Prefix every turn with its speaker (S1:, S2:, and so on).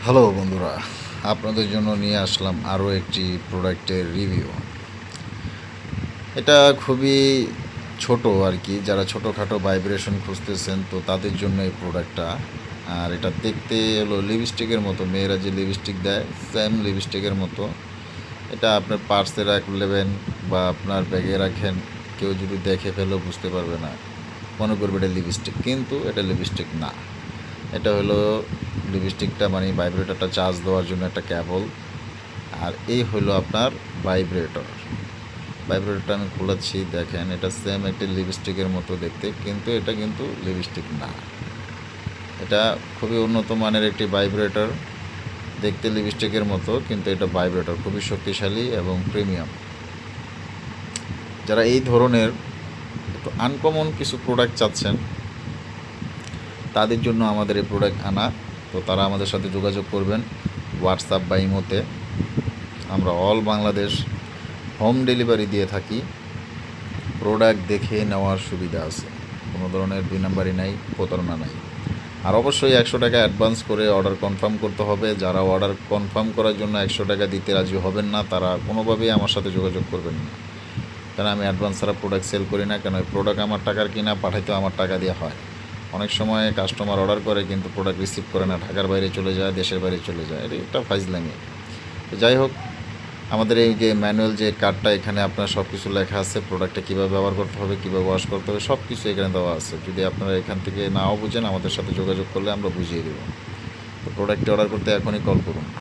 S1: Hello বন্ধুরা, আপনাদের জন্য নিয়ে আসলাম আরও একটি প্রোডাক্টের রিভিউ। এটা খুবই ছোট আর কি, যারা ছোটোখাটো ভাইব্রেশন খুঁজতেছেন তো তাদের জন্য এই প্রোডাক্টটা। আর এটা দেখতে হলো লিপস্টিকের মতো, মেয়েরা যে লিপস্টিক দেয় সেম লিপস্টিকের মতো। এটা আপনার পার্সে রাখলেন বা আপনার ব্যাগে রাখেন, কেউ যদি দেখে ফেলেও বুঝতে পারবে না, মনে করবে এটা লিপস্টিক, কিন্তু এটা লিপস্টিক না। এটা হলো লিপস্টিকটা মানে ভাইব্রেটরটা চার্জ দেওয়ার জন্য একটা কেবল। আর এই হলো আপনার ভাইব্রেটর। ভাইব্রেটরটা আমি খোলাচ্ছি, দেখেন এটা সেম একটি লিপস্টিকের মতো দেখতে, কিন্তু এটা কিন্তু লিপস্টিক না। এটা খুবই উন্নত মানের একটি ভাইব্রেটর, দেখতে লিপস্টিকের মতো কিন্তু এটা ভাইব্রেটর, খুবই শক্তিশালী এবং প্রিমিয়াম। যারা এই ধরনের একটু আনকমন কিছু প্রোডাক্ট চাচ্ছেন তাদের জন্য আমাদের এই প্রোডাক্ট আনা। তো তারা আমাদের সাথে যোগাযোগ করবেন হোয়াটসঅ্যাপ বা ইমোতে। আমরা অল বাংলাদেশ হোম ডেলিভারি দিয়ে থাকি। প্রোডাক্ট দেখে নেওয়ার সুবিধা আছে, কোনো ধরনের দুই নাম্বারই নাই, প্রতারণা নাই। আর অবশ্যই 100 টাকা অ্যাডভান্স করে অর্ডার কনফার্ম করতে হবে। যারা অর্ডার কনফার্ম করার জন্য 100 টাকা দিতে রাজি হবেন না তারা কোনোভাবেই আমার সাথে যোগাযোগ করবেন না, কারণ আমি অ্যাডভান্স ছাড়া প্রোডাক্ট সেল করি না। কেন, প্রোডাক্ট আমার টাকার কিনা, পাঠাইতেও আমার টাকা দেওয়া হয়। অনেক সময় কাস্টমার অর্ডার করে কিন্তু প্রোডাক্ট রিসিভ করে না, ঢাকার বাইরে চলে যায়, দেশের বাইরে চলে যায়, এটা একটা ফাইজলামি। তো যাই হোক, আমাদের এই যে ম্যানুয়াল যে কার্ডটা, এখানে আপনার সব কিছু লেখা আছে, প্রোডাক্টটা কীভাবে ব্যবহার করতে হবে, কীভাবে ওয়াশ করতে হবে, সব কিছু এখানে দেওয়া আছে। যদি আপনারা এখান থেকে নাও বুঝেন, আমাদের সাথে যোগাযোগ করলে আমরা বুঝিয়ে দেবো। তো প্রোডাক্টটি অর্ডার করতে এখনই কল করুন।